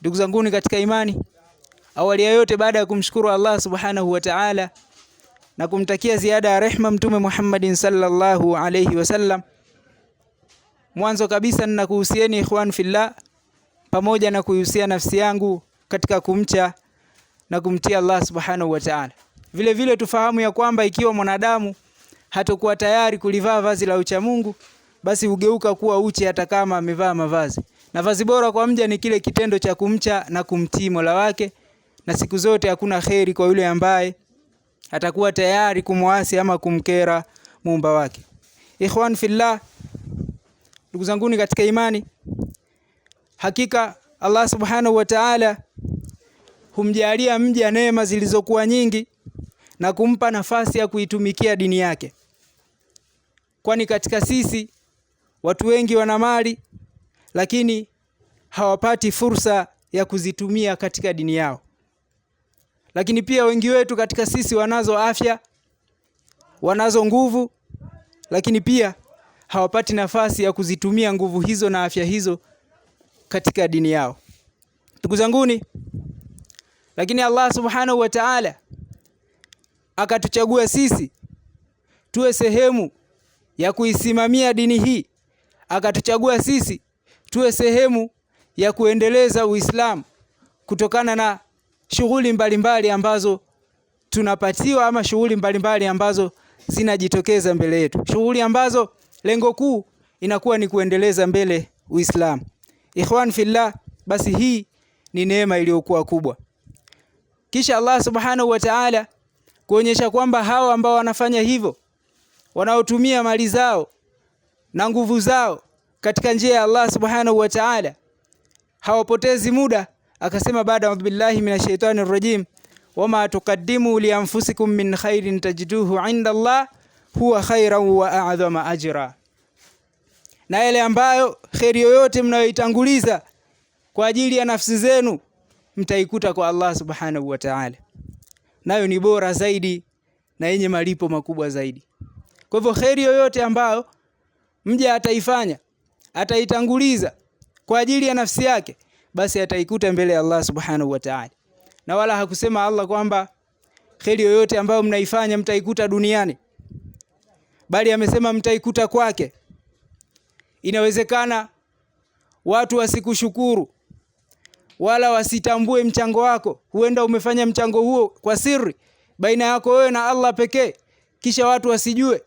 Ndugu zangu katika imani, awali ya yote baada ya kumshukuru Allah subhanahu wa ta'ala na kumtakia ziada ya rehma Mtume Muhammadin sallallahu alayhi wasallam, mwanzo kabisa ninakuhusieni ikhwan fillah, pamoja na kuhusia nafsi yangu katika kumcha na kumtii Allah subhanahu wa ta'ala. Vile vile tufahamu ya kwamba ikiwa mwanadamu hatakuwa tayari kulivaa vazi la ucha Mungu, basi hugeuka kuwa uchi hata kama amevaa mavazi. Na vazi bora kwa mja ni kile kitendo cha kumcha na kumtii Mola wake, na siku zote hakuna kheri kwa yule ambaye atakuwa tayari kumwasi ama kumkera muumba wake. Ikhwan fillah, ndugu zangu katika imani, hakika Allah subhanahu wa ta'ala humjalia mja neema zilizokuwa nyingi na kumpa nafasi ya kuitumikia dini yake. Kwani katika sisi watu wengi wana mali lakini hawapati fursa ya kuzitumia katika dini yao. Lakini pia wengi wetu katika sisi wanazo afya, wanazo nguvu, lakini pia hawapati nafasi ya kuzitumia nguvu hizo na afya hizo katika dini yao. Ndugu zanguni, lakini Allah subhanahu wa ta'ala akatuchagua sisi tuwe sehemu ya kuisimamia dini hii. Akatuchagua sisi tuwe sehemu ya kuendeleza Uislamu kutokana na shughuli mbalimbali ambazo tunapatiwa ama shughuli mbalimbali ambazo zinajitokeza mbele yetu. Shughuli ambazo lengo kuu inakuwa ni kuendeleza mbele Uislamu. Ikhwan fillah, basi hii ni neema iliyokuwa kubwa. Kisha Allah subhanahu wa ta'ala kuonyesha kwamba hawa ambao wanafanya hivyo, wanaotumia mali zao na nguvu zao katika njia ya Allah subhanahu wa ta'ala, hawapotezi muda. Akasema baada ya billahi minashaitani rrajim, wama tuqaddimu li anfusikum min khairin tajiduhu inda Allah huwa khairan wa a'dhama ajra. Na yale ambayo khairi yoyote mnayoitanguliza kwa ajili ya nafsi zenu mtaikuta kwa Allah subhanahu wa ta'ala, nayo ni bora zaidi na yenye malipo makubwa zaidi. Kwa hivyo khairi yoyote ambayo mja ataifanya, ataitanguliza kwa ajili ya nafsi yake, basi ataikuta mbele ya Allah subhanahu wa ta'ala. Na wala hakusema Allah kwamba khairi yoyote ambayo mnaifanya mtaikuta duniani, bali amesema mtaikuta kwake. Inawezekana watu wasikushukuru wala wasitambue mchango wako. Huenda umefanya mchango huo kwa siri baina yako wewe na Allah pekee, kisha watu wasijue,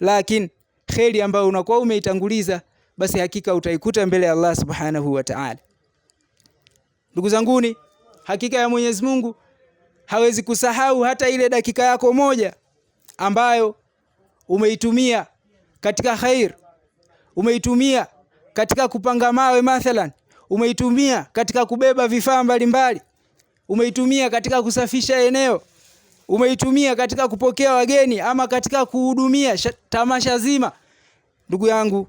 lakini khairi ambayo unakuwa umeitanguliza, basi hakika utaikuta mbele ya Allah subhanahu wa ta'ala. Ndugu zanguni, hakika ya Mwenyezi Mungu hawezi kusahau hata ile dakika yako moja ambayo umeitumia katika khair, umeitumia katika kupanga mawe mathalan, umeitumia katika kubeba vifaa mbalimbali, umeitumia katika kusafisha eneo, umeitumia katika kupokea wageni ama katika kuhudumia tamasha zima. Ndugu yangu,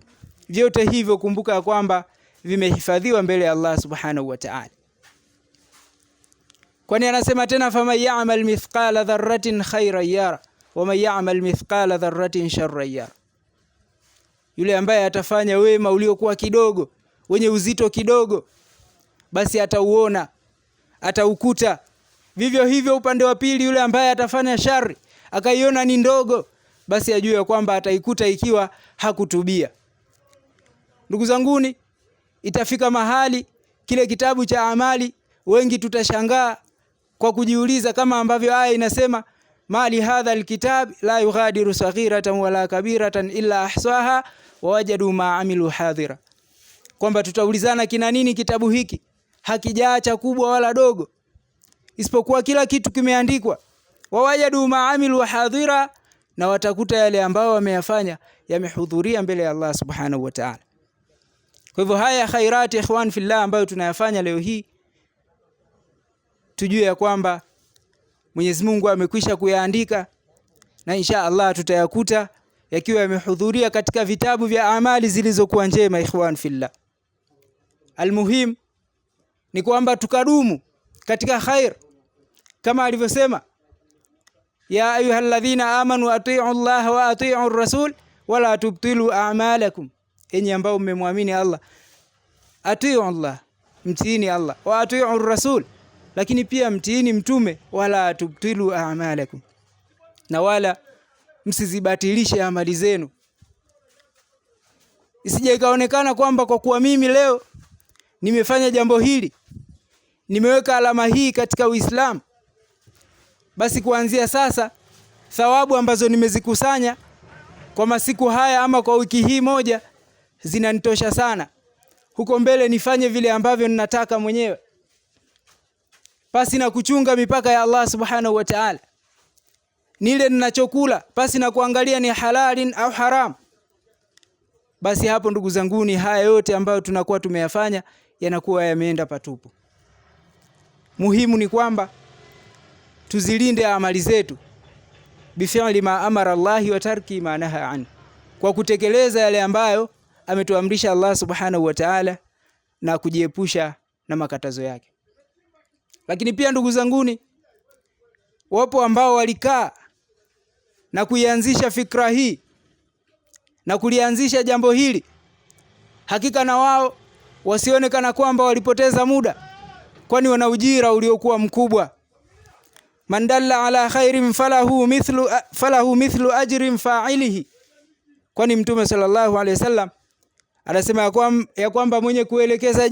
vyote hivyo kumbuka ya kwamba vimehifadhiwa mbele ya Allah subhanahu wa ta'ala. Kwani anasema tena, faman ya'mal mithqala dharratin khayran yara wa man ya'mal mithqala dharratin sharran yara. Yule ambaye atafanya wema uliokuwa kidogo, wenye uzito kidogo, basi atauona, ataukuta. Vivyo hivyo upande wa pili, yule ambaye atafanya shari akaiona ni ndogo, basi ajue kwamba ataikuta ikiwa hakutubia. Ndugu zanguni, itafika mahali kile kitabu cha amali wengi tutashangaa kwa kujiuliza, kama ambavyo aya inasema, mali hadha alkitab la yughadiru saghiratan wala kabiratan illa ahsaha wa wajadu ma amilu hadira. Kwamba tutaulizana, kina nini kitabu hiki? Hakijaacha kubwa wala dogo, isipokuwa kila kitu kimeandikwa. Wa wajadu ma amilu hadira, na watakuta yale ambao wameyafanya yamehudhuria mbele ya Allah subhanahu wa ta'ala. Kwa hivyo haya khairati ikhwan fillah ambayo tunayafanya leo hii, tujue ya kwamba Mwenyezi Mungu amekwisha kuyaandika, na insha Allah tutayakuta yakiwa yamehudhuria katika vitabu vya amali zilizokuwa njema. Ikhwan fillah, almuhim ni kwamba tukadumu katika khair, kama alivyosema, ya ayyuhalladhina amanu atii'u Allah wa atii'u ar-rasul wala tubtilu a'malakum. Enyi ambao mmemwamini Allah, atii'u Allah, mtiini Allah, wa atii'u rasul, lakini pia mtiini mtume, wala tubtilu a'malakum, na wala msizibatilishe amali zenu. Isije ikaonekana kwamba kwa kuwa mimi leo nimefanya jambo hili, nimeweka alama hii katika Uislamu, basi kuanzia sasa thawabu ambazo nimezikusanya kwa masiku haya ama kwa wiki hii moja zinanitosha sana. Huko mbele nifanye vile ambavyo ninataka mwenyewe, pasi na kuchunga mipaka ya Allah subhanahu wa ta'ala. Nile ninachokula pasi na kuangalia ni halalin au haram. Basi hapo ndugu zanguni, haya yote ambayo tunakuwa tumeyafanya yanakuwa yameenda patupu. Muhimu ni kwamba tuzilinde amali zetu bifi'li ma amara Allah wa tarki ma naha an, kwa kutekeleza yale ambayo ametuamrisha Allah subhanahu wa ta'ala na kujiepusha na makatazo yake. Lakini pia ndugu zanguni, wapo ambao walikaa na kuianzisha fikra hii na kulianzisha jambo hili, hakika na wao wasionekana kwamba walipoteza muda, kwani wana ujira uliokuwa mkubwa. Man dalla ala khairin falahu mithlu ajrin fa'ilihi, kwani Mtume sallallahu alaihi wasallam anasema ya kwamba mwenye kuelekeza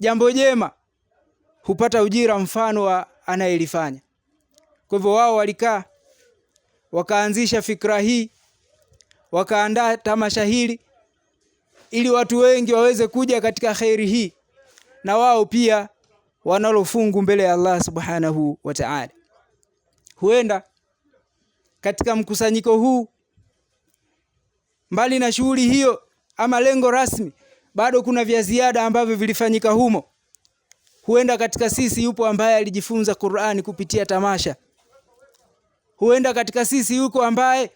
jambo jema hupata ujira mfano wa anayelifanya. Kwa hivyo wao walikaa wakaanzisha fikra hii, wakaandaa tamasha hili ili watu wengi waweze kuja katika khairi hii, na wao pia wanalofungu mbele ya Allah subhanahu wa ta'ala. Huenda katika mkusanyiko huu, mbali na shughuli hiyo ama lengo rasmi, bado kuna vya ziada ambavyo vilifanyika humo. Huenda katika sisi yupo ambaye alijifunza Qur'ani kupitia tamasha. Huenda katika sisi yuko ambaye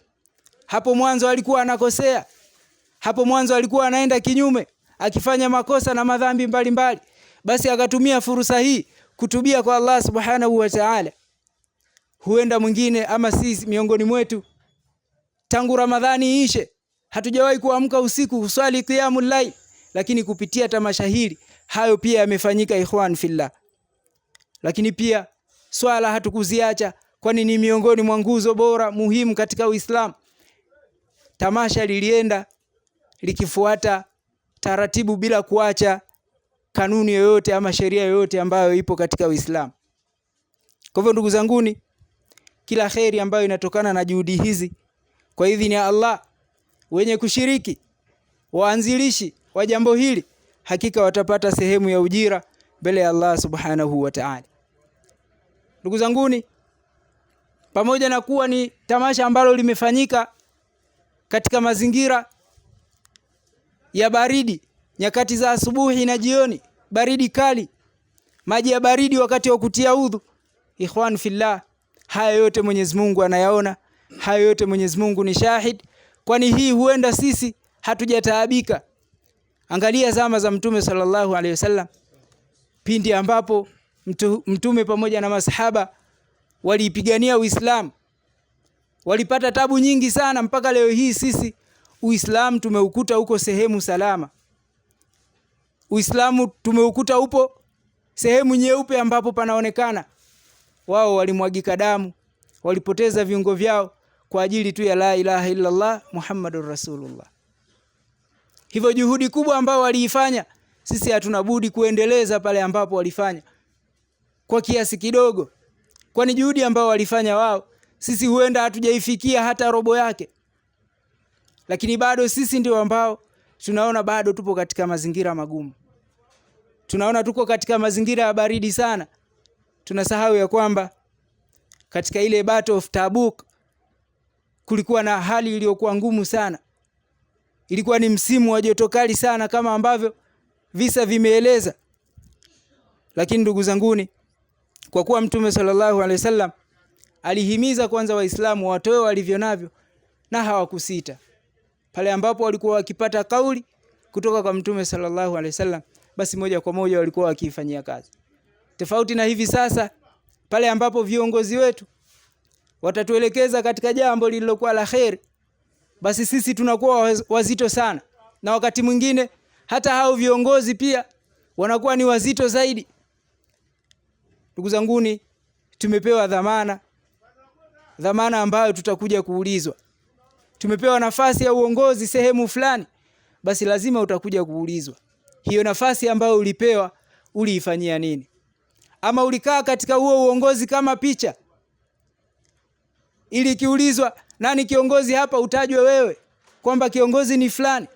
hapo mwanzo alikuwa anakosea, hapo mwanzo alikuwa anaenda kinyume, akifanya makosa na madhambi mbalimbali, basi akatumia fursa hii kutubia kwa Allah subhanahu wa ta'ala. Huenda mwingine ama sisi miongoni mwetu tangu Ramadhani ishe hatujawahi kuamka usiku kuswali qiyamul layl, lakini kupitia tamasha hili hayo pia yamefanyika, ikhwan fillah. Lakini pia swala hatukuziacha, kwani ni miongoni mwa nguzo bora muhimu katika Uislamu. Tamasha lilienda likifuata taratibu bila kuacha kanuni yoyote ama sheria yoyote ambayo ipo katika Uislamu. Kwa hivyo ndugu zanguni, kila khairi ambayo inatokana na juhudi hizi, kwa idhini ya Allah, wenye kushiriki, waanzilishi wa jambo hili, hakika watapata sehemu ya ujira mbele ya Allah subhanahu wa ta'ala. Ndugu zanguni, pamoja na kuwa ni tamasha ambalo limefanyika katika mazingira ya baridi, nyakati za asubuhi na jioni, baridi kali, maji ya baridi wakati wa kutia udhu, ikhwan fillah, haya yote Mwenyezi Mungu anayaona, haya yote Mwenyezi Mungu ni shahid, kwani hii huenda sisi hatujataabika. Angalia zama za Mtume sallallahu alaihi wasallam, pindi ambapo Mtume pamoja na masahaba waliipigania Uislamu, walipata tabu nyingi sana, mpaka leo hii sisi Uislamu tumeukuta uko sehemu salama. Uislamu tumeukuta upo sehemu nyeupe ambapo panaonekana. Wao walimwagika damu, walipoteza viungo vyao kwa ajili tu ya la ilaha illa Allah Muhammadur Rasulullah. Hivyo juhudi kubwa ambao waliifanya, sisi hatuna budi kuendeleza pale ambapo walifanya kwa kiasi kidogo, kwani juhudi ambao walifanya wao sisi huenda hatujaifikia hata robo yake. Lakini bado sisi ndio ambao tunaona bado tupo katika mazingira magumu, tunaona tuko katika mazingira ya baridi sana. Tunasahau ya kwamba katika ile Battle of Tabuk kulikuwa na hali iliyokuwa ngumu sana. Ilikuwa ni msimu wa joto kali sana kama ambavyo visa vimeeleza. Lakini ndugu zanguni, kwa kuwa Mtume sallallahu alaihi wasallam alihimiza kwanza Waislamu watoe walivyo navyo, na hawakusita. Pale ambapo walikuwa wakipata kauli kutoka kwa Mtume sallallahu alaihi wasallam, basi moja kwa moja walikuwa wakifanyia kazi. Tofauti na hivi sasa, pale ambapo viongozi wetu watatuelekeza katika jambo lililokuwa la khair, basi sisi tunakuwa wazito sana. Na wakati mwingine hata hao viongozi pia wanakuwa ni wazito zaidi. Ndugu zanguni, tumepewa dhamana ambayo tutakuja kuulizwa. Tumepewa nafasi ya uongozi sehemu fulani, basi lazima utakuja kuulizwa. Hiyo nafasi ambayo ulipewa uliifanyia nini? Ama ulikaa katika huo uongozi kama picha, ili kiulizwa nani kiongozi hapa utajwe wewe kwamba kiongozi ni fulani,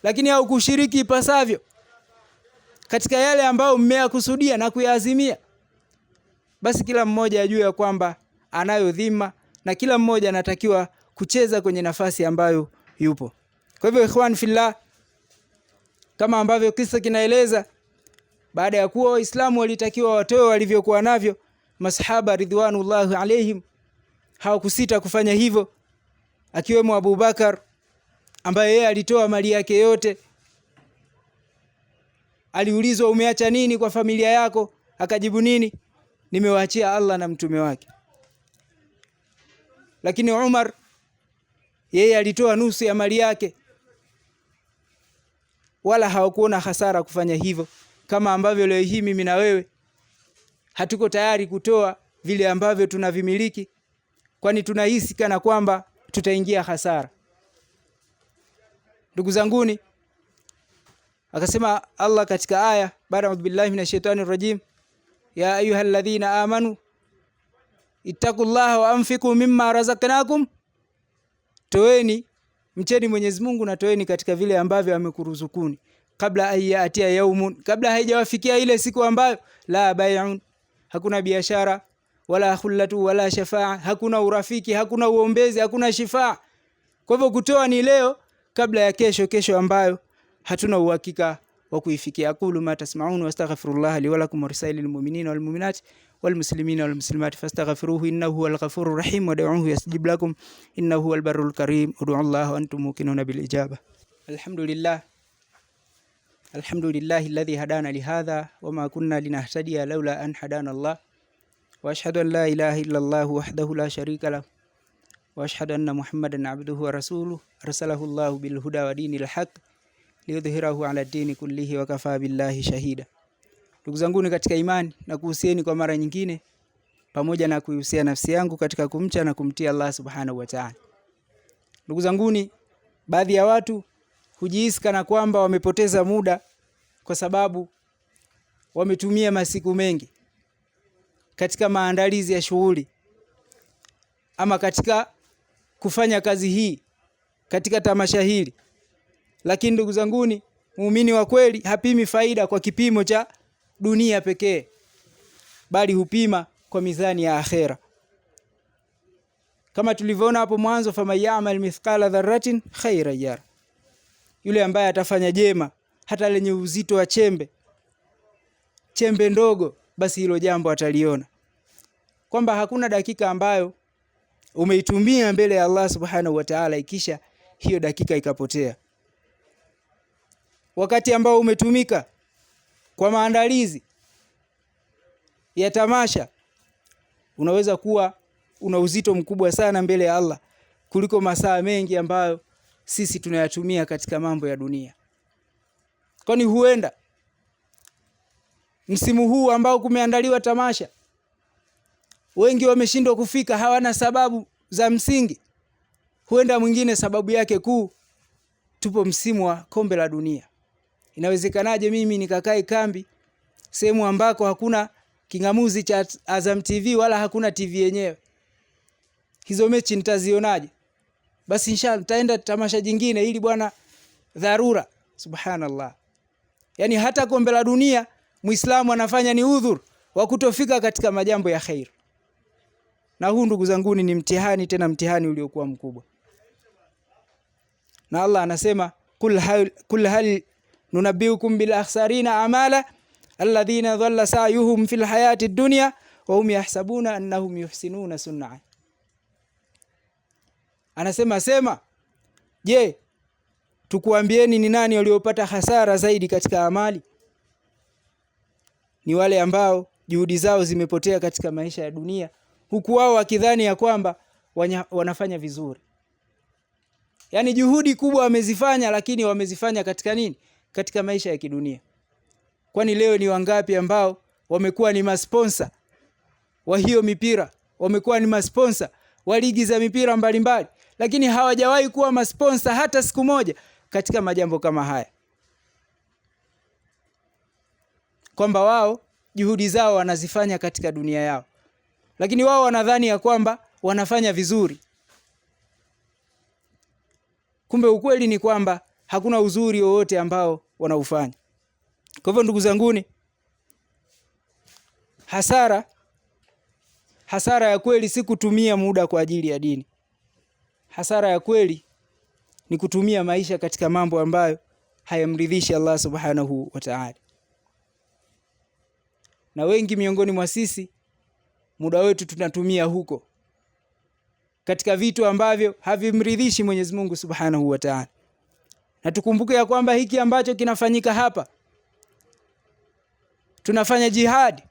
lakini haukushiriki ipasavyo katika yale ambayo mmeyakusudia na kuyaazimia. Basi kila mmoja ajue ya kwamba anayo dhima na kila mmoja anatakiwa kucheza kwenye nafasi ambayo yupo. Kwa hivyo ikhwan fillah, kama ambavyo kisa kinaeleza, baada ya kuwa Waislamu walitakiwa watoe walivyokuwa navyo, masahaba ridwanullahi alaihim hawakusita kufanya hivyo, akiwemo Abu Bakar ambaye yeye alitoa mali yake yote. Aliulizwa, umeacha nini kwa familia yako? Akajibu nini? Nimewaachia Allah na mtume wake. Lakini Umar yeye alitoa nusu ya mali yake, wala hawakuona hasara kufanya hivyo, kama ambavyo leo hii mimi na wewe hatuko tayari kutoa vile ambavyo tunavimiliki, kwani tunahisi kana kwamba tutaingia hasara. Ndugu zanguni, akasema Allah katika aya baada ya billahi minashaitani rajim, ya ayyuhalladhina amanu ittaqullaha wa anfiqu mimma razaqnakum, toeni, mcheni Mwenyezi Mungu na toeni katika vile ambavyo amekuruzukuni, kabla ayatia yaumun, kabla haijawafikia ile siku ambayo la bay'un, hakuna biashara wala khullatu wala shafaa, hakuna urafiki, hakuna uombezi, hakuna shifaa. Kwa hivyo kutoa ni leo kabla ya kesho ambayo hatuna uhakika wa kuifikia. Aqulu ma tasma'un wastaghfirullah li wa lakum wa lisailil mu'minina wal mu'minat wal muslimina wal muslimat fastaghfiruhu innahu huwal ghafurur rahim wad'uuhu yastajib lakum innahu huwal barrul karim ud'u Allah wa antum muqinuna bil ijaba. Alhamdulillah alladhi hadana li hadha wa ma kunna linahtadiya laula an hadana Allah wa ashhadu an la ilaha illa Allah wahdahu la sharika lahu wa ashhadu anna Muhammadan abduhu wa rasuluhu arsalahu Allah bil huda wa dinil haqq liyudhhirahu ala dini kullihi wa kafa billahi shahida. Ndugu zangu katika imani, na kuhusieni kwa mara nyingine, pamoja na kuihusia nafsi yangu katika kumcha na kumtii Allah subhanahu wa ta'ala. Ndugu zangu, baadhi ya watu hujihisi kana kwamba wamepoteza muda kwa sababu wametumia masiku mengi katika maandalizi ya shughuli ama katika kufanya kazi hii katika tamasha hili. Lakini ndugu zanguni, muumini wa kweli hapimi faida kwa kipimo cha dunia pekee, bali hupima kwa mizani ya akhera. Kama tulivyoona hapo mwanzo, famayamal mithqala dharratin khairan yara, yule ambaye atafanya jema hata lenye uzito wa chembe ndogo, basi hilo jambo ataliona. Kwamba hakuna dakika ambayo umeitumia mbele ya Allah subhanahu wa ta'ala ikisha hiyo dakika ikapotea. Wakati ambao umetumika kwa maandalizi ya tamasha unaweza kuwa una uzito mkubwa sana mbele ya Allah kuliko masaa mengi ambayo sisi tunayatumia katika mambo ya dunia. Kwani huenda msimu huu ambao kumeandaliwa tamasha wengi wameshindwa kufika, hawana sababu za msingi. Huenda mwingine sababu yake kuu, tupo msimu wa kombe la dunia. Inawezekanaje mimi nikakae kambi sehemu ambako hakuna kingamuzi cha Azam TV wala hakuna TV yenyewe? Hizo mechi nitazionaje? Basi inshallah nitaenda tamasha jingine ili bwana dharura. Subhanallah. Yani hata kombe la dunia Muislamu anafanya ni udhur wa kutofika katika majambo ya khair. Na huu ndugu zangu ni mtihani, tena mtihani uliokuwa mkubwa. Na Allah anasema kul hal nunabbiukum bil akhsarina amala alladhina dhalla sa'yuhum fil hayati dunya wa hum yahsabuna annahum yuhsinuna sun'a. Anasema sema, je, tukuambieni ni nani waliopata hasara zaidi katika amali? Ni wale ambao juhudi zao zimepotea katika maisha ya dunia, huku wao wakidhani ya kwamba wanafanya vizuri. Yani juhudi kubwa wamezifanya, lakini wamezifanya katika nini? Katika maisha ya kidunia. Kwani leo ni wangapi ambao wamekuwa ni masponsa wa hiyo mipira, wamekuwa ni masponsa wa ligi za mipira mbalimbali, lakini hawajawahi kuwa masponsa hata siku moja katika majambo kama haya, kwamba wao juhudi zao wanazifanya katika dunia yao, lakini wao wanadhani ya kwamba wanafanya vizuri. Kumbe ukweli ni kwamba hakuna uzuri wowote ambao wanaufanya. Kwa hivyo ndugu zanguni, hasara ya kweli si kutumia muda kwa ajili ya dini. Hasara ya kweli ni kutumia maisha katika mambo ambayo hayamridhishi Allah subhanahu wa ta'ala. Na wengi miongoni mwa sisi muda wetu tunatumia huko katika vitu ambavyo havimridhishi Mwenyezi Mungu subhanahu wa ta'ala. Na tukumbuke ya kwamba hiki ambacho kinafanyika hapa, tunafanya jihad,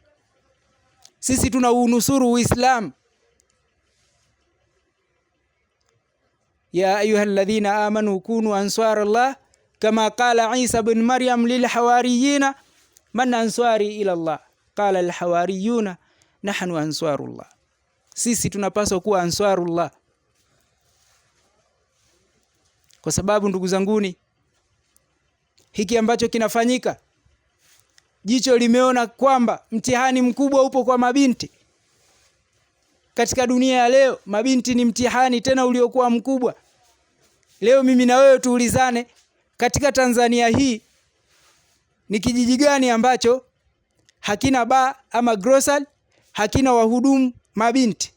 sisi tunaunusuru Uislamu. Ya ayyuhalladhina amanu kunu ansarallah kama qala Isa ibn Maryam lil hawariyina man ansari ila Allah qala al hawariyuna nahnu ansarullah. Sisi tunapaswa kuwa ansarullah, kwa sababu ndugu zanguni, hiki ambacho kinafanyika, jicho limeona kwamba mtihani mkubwa upo kwa mabinti katika dunia ya leo. Mabinti ni mtihani tena uliokuwa mkubwa. Leo mimi na wewe tuulizane, katika Tanzania hii ni kijiji gani ambacho hakina baa ama grocery, hakina wahudumu mabinti?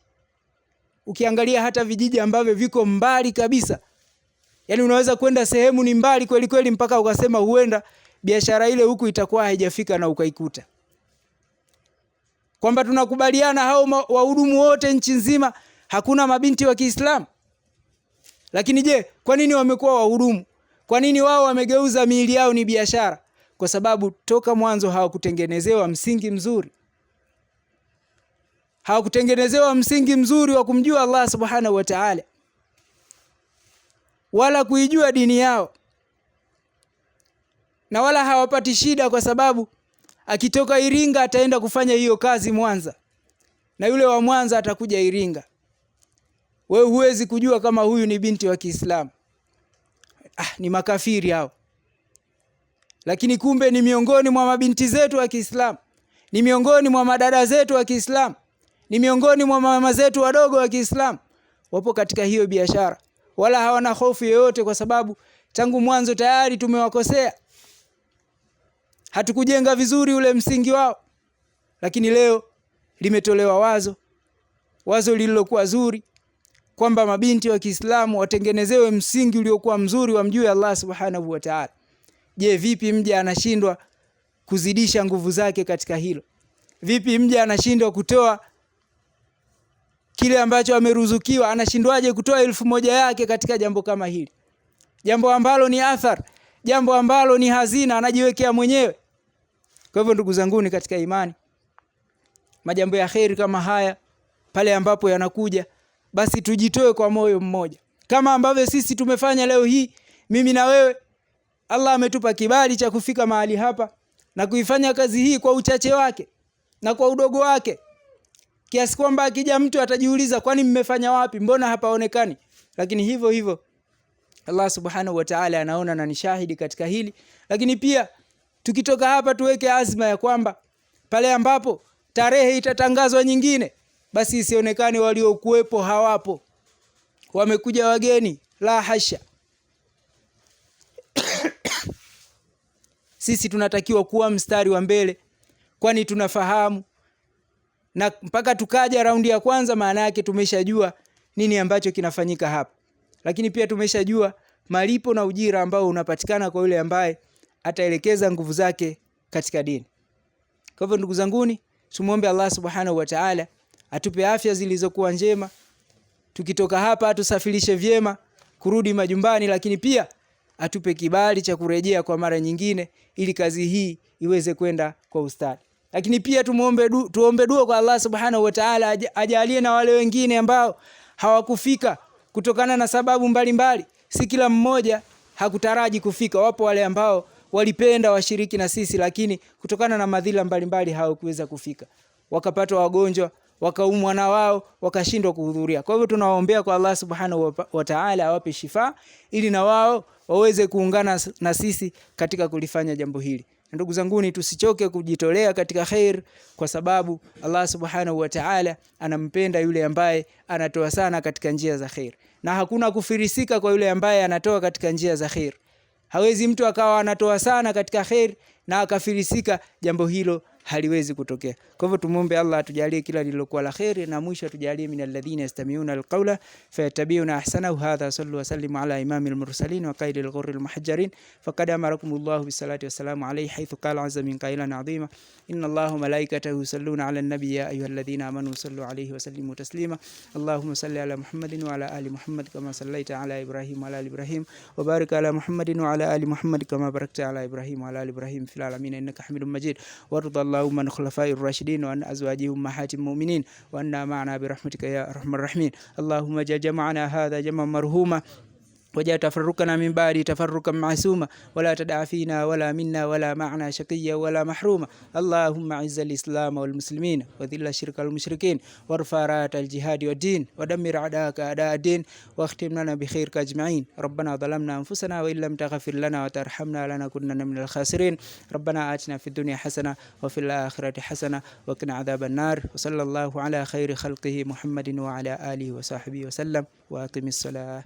Ukiangalia hata vijiji ambavyo viko mbali kabisa, yani unaweza kwenda sehemu ni mbali kweli kweli mpaka ukasema huenda biashara ile huku itakuwa haijafika na ukaikuta. Kwamba tunakubaliana hao wahudumu wote nchi nzima hakuna mabinti wa Kiislamu. Lakini je, kwa nini wamekuwa wahudumu? Kwa nini wao wamegeuza miili yao ni biashara? Kwa sababu toka mwanzo hawakutengenezewa msingi mzuri. Hawakutengenezewa msingi mzuri wa kumjua Allah subhanahu wa ta'ala, wala kuijua dini yao. Na wala hawapati shida, kwa sababu akitoka Iringa ataenda kufanya hiyo kazi Mwanza, na yule wa Mwanza atakuja Iringa. Wewe huwezi kujua kama huyu ni binti wa Kiislamu. Ni makafiri hao. Lakini kumbe ni miongoni mwa mabinti zetu wa Kiislamu, ni miongoni mwa madada zetu wa Kiislamu, ni miongoni mwa mama zetu wadogo wa Kiislamu, wapo katika hiyo biashara. Wala hawana hofu yoyote, kwa sababu tangu mwanzo tayari tumewakosea. Hatukujenga vizuri ule msingi wao. Lakini leo limetolewa wazo lililokuwa zuri, kwamba mabinti wa Kiislamu watengenezewe msingi uliokuwa mzuri wa mjue Allah subhanahu wa ta'ala. Je, vipi mja anashindwa kuzidisha nguvu zake katika hilo? Vipi mja anashindwa kutoa kile ambacho ameruzukiwa? Anashindwaje kutoa 1000 yake katika jambo kama hili? Jambo ambalo ni athar, jambo ambalo ni hazina anajiwekea mwenyewe. Kwa hivyo ndugu zanguni katika imani, majambo ya kheri kama haya pale ambapo yanakuja, basi tujitoe kwa moyo mmoja, kama ambavyo sisi tumefanya leo hii, mimi na wewe. Allah ametupa kibali cha kufika mahali hapa na kuifanya kazi hii kwa uchache wake na kwa udogo wake, kiasi kwamba akija mtu atajiuliza, kwani mmefanya wapi? Mbona hapaonekani? Lakini hivyo hivyo Allah subhanahu wa ta'ala anaona na ni shahidi katika hili. Lakini pia tukitoka hapa tuweke azma ya kwamba pale ambapo tarehe itatangazwa nyingine, basi isionekane waliokuwepo hawapo, wamekuja wageni. La hasha. Sisi tunatakiwa kuwa mstari wa mbele, kwani tunafahamu, na mpaka tukaja raundi ya kwanza, maana yake tumeshajua nini ambacho kinafanyika hapa. Lakini pia tumeshajua malipo na ujira ambao unapatikana kwa yule ambaye ataelekeza nguvu zake katika dini. Kwa hivyo ndugu zanguni, tumuombe Allah subhanahu wa ta'ala atupe afya zilizokuwa njema, tukitoka hapa atusafirishe vyema kurudi majumbani, lakini pia atupe kibali cha kurejea kwa mara nyingine, ili kazi hii iweze kwenda kwa ustadi. Lakini pia tuombe dua kwa Allah subhanahu wa ta'ala ajalie na wale wengine ambao hawakufika kutokana na sababu mbalimbali. Si kila mmoja hakutaraji kufika. Wapo wale ambao walipenda washiriki na sisi, lakini kutokana na madhila mbalimbali hawakuweza kufika, wakapata wagonjwa, wakaumwa na wao, wakashindwa kuhudhuria. Kwa hivyo tunawaombea kwa Allah subhanahu wa ta'ala awape shifa, ili na wao waweze kuungana na sisi katika kulifanya jambo hili. Ndugu zanguni, tusichoke kujitolea katika khair, kwa sababu Allah subhanahu wa ta'ala anampenda yule ambaye anatoa sana katika njia za khair, na hakuna kufirisika kwa yule ambaye anatoa katika njia za khair. Hawezi mtu akawa anatoa sana katika khair na akafirisika, jambo hilo haliwezi kutokea. Kwa hivyo tumuombe Allah atujalie kila lilokuwa la khair, na mwisho atujalie min alladhina yastami'una alqawla fayattabi'una ahsanahu. Hadha sallu wa sallimu ala imamil mursalin wa qaidil ghurril muhajjalin faqad amarakumullahu bisalati wassalamu alayhi haythu qala azza min qailan azima inna Allaha malaikatahu yusalluna ala an-nabi ya ayyuhalladhina amanu sallu alayhi wa sallimu taslima. Allahumma salli ala Muhammadin wa ala ali Muhammad kama sallaita ala Ibrahim wa ala ali Ibrahim wa barik ala Muhammadin wa ala ali Muhammad kama barakta ala Ibrahim wa ala ali Ibrahim fil alamin innaka Hamidum Majid. Warḍa Allahumma an khulafa'ir rashidin wa an azwajihim ummahatil mu'minin wa anna ma'ana bi rahmatika ya arhamar rahimin. Allahumma jama'na hadha jam'an marhuma وجاء تفرقنا من بعد تفرقا معصوما ولا تدع فينا ولا منا ولا معنا شقيا ولا محروما. اللهم اعز الإسلام والمسلمين وذل الشرك والمشركين وارفع راية الجهاد والدين ودمر أعداءك أعداء الدين واختم لنا بخيرك أجمعين. ربنا ظلمنا أنفسنا وإن لم تغفر لنا وترحمنا لنكونن من الخاسرين. ربنا آتنا في الدنيا حسنة وفي الآخرة حسنة وقنا عذاب النار. وصلى الله على خير خلقه محمد وعلى آله وصحبه وسلم. وأقم الصلاة.